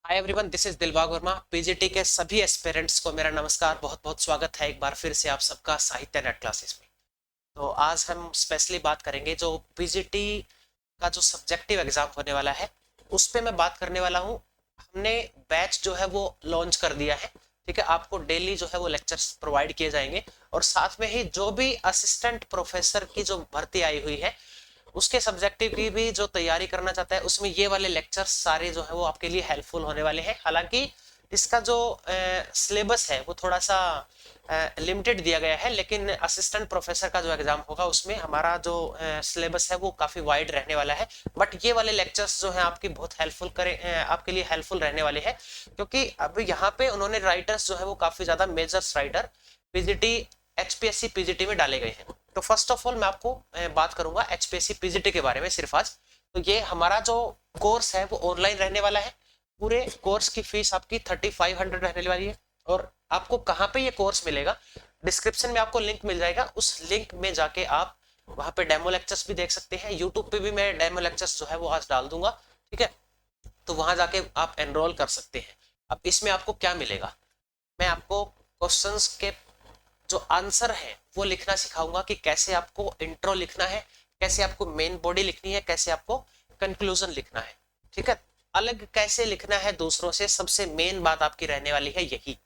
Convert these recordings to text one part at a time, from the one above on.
Hi everyone, this is Dilbag Verma. PGT के सभी aspirants को मेरा नमस्कार। बहुत बहुत स्वागत है एक बार फिर से आप सबका साहित्य नेट क्लासेस में। तो आज हम स्पेशली बात करेंगे जो पीजीटी का जो सब्जेक्टिव एग्जाम होने वाला है उस पे मैं बात करने वाला हूँ। हमने बैच जो है वो लॉन्च कर दिया है। ठीक है, आपको डेली जो है वो लेक्चर्स प्रोवाइड किए जाएंगे और साथ में ही जो भी असिस्टेंट प्रोफेसर की जो भर्ती आई हुई है उसके सब्जेक्टिव की भी जो तैयारी करना चाहता है उसमें ये वाले लेक्चर्स सारे जो है वो आपके लिए हेल्पफुल होने वाले हैं। हालांकि इसका जो सिलेबस है वो थोड़ा सा लिमिटेड दिया गया है, लेकिन असिस्टेंट प्रोफेसर का जो एग्जाम होगा उसमें हमारा जो सिलेबस है वो काफी वाइड रहने वाला है। बट ये वाले लेक्चर्स जो है आपकी बहुत हेल्पफुल आपके लिए हेल्पफुल रहने वाले हैं, क्योंकि अब यहाँ पे उन्होंने राइटर्स जो है वो काफी ज्यादा measures writer PGT HPSC PGT में डाले गए हैं। तो फर्स्ट ऑफ ऑल मैं आपको बात करूंगा एचपीएससी पीजीटी के बारे में सिर्फ आज। तो ये हमारा जो कोर्स है वो ऑनलाइन रहने वाला है। पूरे कोर्स की फीस आपकी 3500 रहने वाली है। और आपको कहाँ पे ये कोर्स मिलेगा, डिस्क्रिप्शन में आपको लिंक मिल जाएगा। उस लिंक में जाके आप वहाँ पे डेमो लेक्चर्स भी देख सकते हैं। यूट्यूब पे भी मैं डेमो लेक्चर्स जो है वो आज डाल दूंगा। ठीक है, तो वहां जाके आप एनरोल कर सकते हैं। अब इसमें आपको क्या मिलेगा, मैं आपको क्वेश्चंस के जो आंसर है वो लिखना सिखाऊंगा कि कैसे आपको इंट्रो लिखना है, कैसे आपको मेन बॉडी लिखनी है, कैसे आपको कंक्लूजन लिखना है। ठीक है, अलग कैसे लिखना है दूसरों से, सबसे मेन बात आपकी रहने वाली है यही।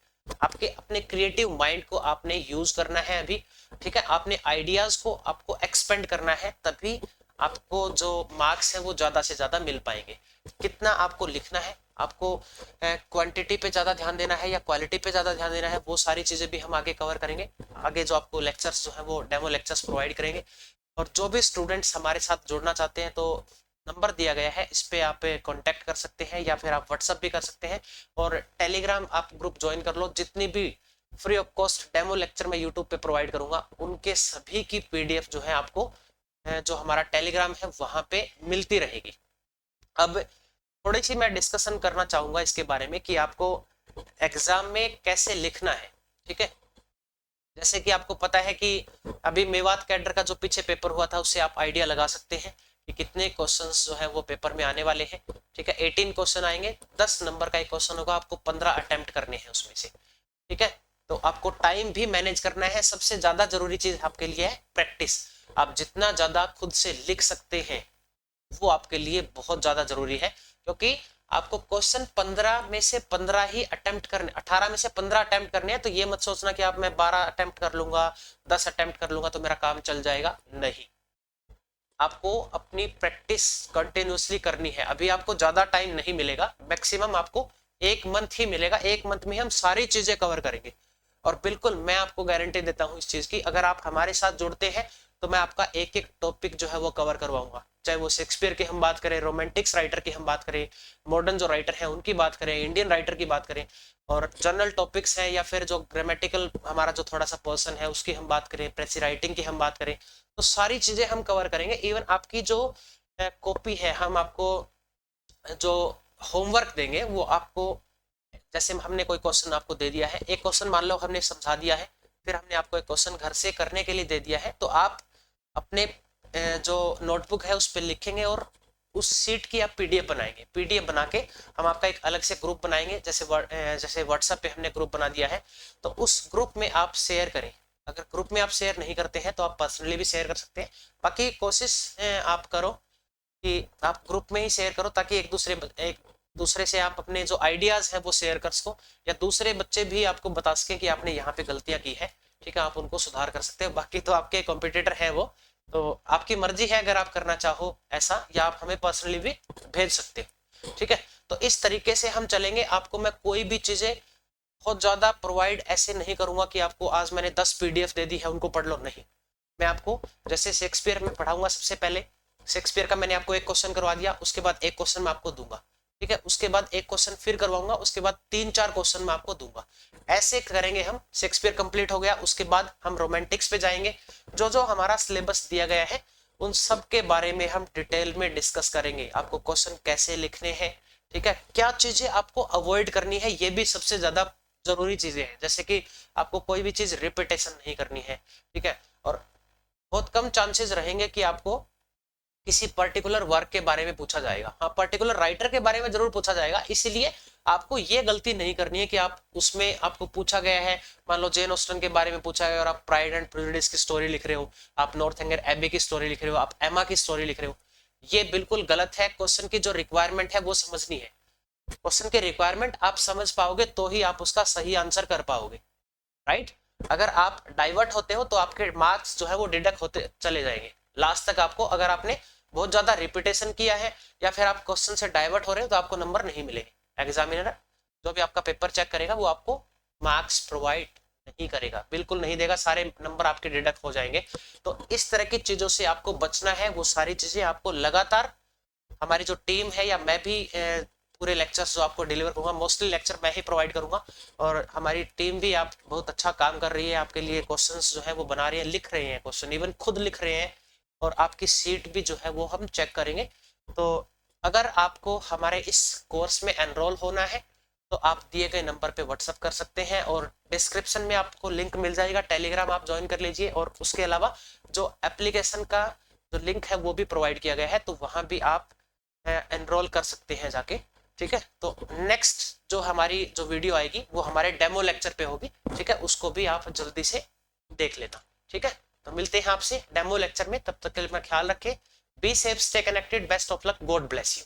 आपके अपने क्रिएटिव माइंड को आपने यूज करना है अभी। ठीक है, आपने आइडियाज को आपको एक्सपेंड करना है, तभी आपको जो मार्क्स है वो ज्यादा से ज्यादा मिल पाएंगे। कितना आपको लिखना है, आपको क्वांटिटी पे ज्यादा ध्यान देना है या क्वालिटी पे ज्यादा ध्यान देना है, वो सारी चीजें भी हम आगे कवर करेंगे। आगे जो आपको लेक्चर्स जो है वो डेमो लेक्चर्स प्रोवाइड करेंगे। और जो भी स्टूडेंट्स हमारे साथ जुड़ना चाहते हैं तो नंबर दिया गया है, इस पे आप कांटेक्ट कर सकते हैं या फिर आप व्हाट्सअप भी कर सकते हैं। और टेलीग्राम आप ग्रुप ज्वाइन कर लो। जितनी भी free of cost demo lecture मैं यूट्यूब पे प्रोवाइड करूंगा उनके सभी की पीडीएफ जो है आपको जो हमारा टेलीग्राम है वहां पे मिलती रहेगी। अब थोड़ी सी मैं डिस्कशन करना चाहूंगा इसके बारे में कि आपको एग्जाम में कैसे लिखना है। ठीक है, जैसे कि आपको पता है कि अभी मेवात कैडर का जो पीछे पेपर हुआ था उससे आप आइडिया लगा सकते हैं कि कितने क्वेश्चंस जो है वो पेपर में आने वाले हैं। ठीक है, 18 क्वेश्चन आएंगे, 10 नंबर का एक क्वेश्चन होगा, आपको 15 अटेम्प्ट करने हैं उसमें से। ठीक है, तो आपको टाइम भी मैनेज करना है। सबसे ज्यादा जरूरी चीज आपके लिए है प्रैक्टिस। आप जितना ज्यादा खुद से लिख सकते हैं वो आपके लिए बहुत ज्यादा जरूरी है, क्योंकि आपको क्वेश्चन 15 में से 15 ही अटेम्प्ट करने, 18 में से 15 अटेम्प्ट करने हैं। तो ये मत सोचना कि आप मैं 12 अटेम्प्ट कर लूंगा, 10 अटेम्प्ट कर लूंगा तो मेरा काम चल जाएगा। नहीं, आपको अपनी प्रैक्टिस कंटिन्यूसली करनी है। अभी आपको ज्यादा टाइम नहीं मिलेगा, मैक्सिमम आपको एक मंथ ही मिलेगा। एक मंथ में हम सारी चीजें कवर करेंगे। और बिल्कुल मैं आपको गारंटी देता हूं इस चीज की, अगर आप हमारे साथ जुड़ते हैं तो मैं आपका एक एक टॉपिक जो है वो कवर करवाऊंगा। चाहे वो शेक्सपियर की हम बात करें, रोमांटिक्स राइटर की हम बात करें, मॉडर्न जो राइटर है उनकी बात करें, इंडियन राइटर की बात करें, और जनरल टॉपिक्स है या फिर जो ग्रामेटिकल हमारा जो थोड़ा सा पर्सन है उसकी हम बात करें, प्रेसी राइटिंग की हम बात करें, तो सारी चीजें हम कवर करेंगे। इवन आपकी जो कॉपी है, हम आपको जो होमवर्क देंगे वो आपको, जैसे हमने कोई क्वेश्चन आपको दे दिया है, एक क्वेश्चन मान लो हमने समझा दिया है, फिर हमने आपको एक क्वेश्चन घर से करने के लिए दे दिया है, तो आप अपने जो नोटबुक है उस पर लिखेंगे और उस सीट की आप पीडीएफ बनाएंगे। पीडीएफ बना के हम आपका एक अलग से ग्रुप बनाएंगे, जैसे व्हाट्सएप पे हमने ग्रुप बना दिया है, तो उस ग्रुप में आप शेयर करें। अगर ग्रुप में आप शेयर नहीं करते हैं तो आप पर्सनली भी शेयर कर सकते हैं। बाकी कोशिश आप करो कि आप ग्रुप में ही शेयर करो, ताकि एक दूसरे से आप अपने जो आइडियाज है वो शेयर कर सको, या दूसरे बच्चे भी आपको बता सके कि आपने यहाँ पे गलतियां की है। ठीक है, आप उनको सुधार कर सकते हो। बाकी तो आपके कॉम्पिटिटर है वो, तो आपकी मर्जी है, अगर आप करना चाहो ऐसा, या आप हमें पर्सनली भी भेज सकते हो। ठीक है, तो इस तरीके से हम चलेंगे। आपको मैं कोई भी चीजें बहुत ज्यादा प्रोवाइड ऐसे नहीं करूंगा कि आपको आज मैंने 10 पीडीएफ दे दी है उनको पढ़ लो, नहीं। मैं आपको जैसे शेक्सपियर में पढ़ाऊंगा, सबसे पहले शेक्सपियर का मैंने आपको एक क्वेश्चन करवा दिया, उसके बाद एक क्वेश्चन मैं आपको दूंगा। ठीक है, उसके बाद एक क्वेश्चन फिर करवाऊंगा, उसके बाद 3-4 क्वेश्चन मैं आपको दूंगा। ऐसे करेंगे हम। शेक्सपियर कंप्लीट हो गया, उसके बाद हम रोमांटिक्स पे जाएंगे। जो जो हमारा सिलेबस दिया गया है उन सब के बारे में हम डिटेल में डिस्कस करेंगे। आपको क्वेश्चन कैसे लिखने हैं, ठीक है, क्या चीजें आपको अवॉइड करनी है, ये भी सबसे ज्यादा जरूरी चीजें हैं। जैसे कि आपको कोई भी चीज रिपीटेशन नहीं करनी है। ठीक है, और बहुत कम चांसेस रहेंगे कि आपको किसी पर्टिकुलर वर्क के बारे में पूछा जाएगा। हाँ, पर्टिकुलर राइटर के बारे में जरूर पूछा जाएगा, इसीलिए आपको ये गलती नहीं करनी है कि आप उसमें आपको पूछा गया है, मान लो जेन ऑस्टन के बारे में पूछा गया और आप प्राइड एंड प्रेजुडिस की स्टोरी लिख रहे हो, आप नॉर्थएंगर एबी की स्टोरी लिख रहे हो, आप एमा की स्टोरी लिख रहे हो, ये बिल्कुल गलत है। क्वेश्चन की जो रिक्वायरमेंट है वो समझनी है। क्वेश्चन की रिक्वायरमेंट आप समझ पाओगे तो ही आप उसका सही आंसर कर पाओगे, राइट। अगर आप डाइवर्ट होते हो तो आपके मार्क्स जो है वो डिडक्ट होते चले जाएंगे लास्ट तक आपको। अगर आपने बहुत ज्यादा रिपीटेशन किया है या फिर आप क्वेश्चन से डाइवर्ट हो रहे हो तो आपको नंबर नहीं मिलेंगे। एग्जामिनर जो भी आपका पेपर चेक करेगा वो आपको मार्क्स प्रोवाइड नहीं करेगा, बिल्कुल नहीं देगा, सारे नंबर आपके डिडक्ट हो जाएंगे। तो इस तरह की चीजों से आपको बचना है। वो सारी चीजें आपको लगातार हमारी जो टीम है या मैं भी पूरे लेक्चर्स जो आपको डिलीवर करूंगा, मोस्टली लेक्चर मैं ही प्रोवाइड करूंगा, और हमारी टीम भी आप बहुत अच्छा काम कर रही है आपके लिए। क्वेश्चंस जो है वो बना रही है, लिख रहे हैं क्वेश्चन, इवन खुद लिख रहे हैं, और आपकी सीट भी जो है वो हम चेक करेंगे। तो अगर आपको हमारे इस कोर्स में एनरोल होना है तो आप दिए गए नंबर पे व्हाट्सअप कर सकते हैं, और डिस्क्रिप्शन में आपको लिंक मिल जाएगा, टेलीग्राम आप ज्वाइन कर लीजिए। और उसके अलावा जो एप्लीकेशन का जो लिंक है वो भी प्रोवाइड किया गया है, तो वहां भी आप एनरोल कर सकते हैं जाके, ठीक है। तो नेक्स्ट जो हमारी जो वीडियो आएगी वो हमारे डेमो लेक्चर पे होगी, ठीक है, उसको भी आप जल्दी से देख लेना, ठीक है। तो मिलते हैं आपसे डेमो लेक्चर में, तब तक के लिए अपना ख्याल रखें। Be safe, stay connected, best of luck, God bless you.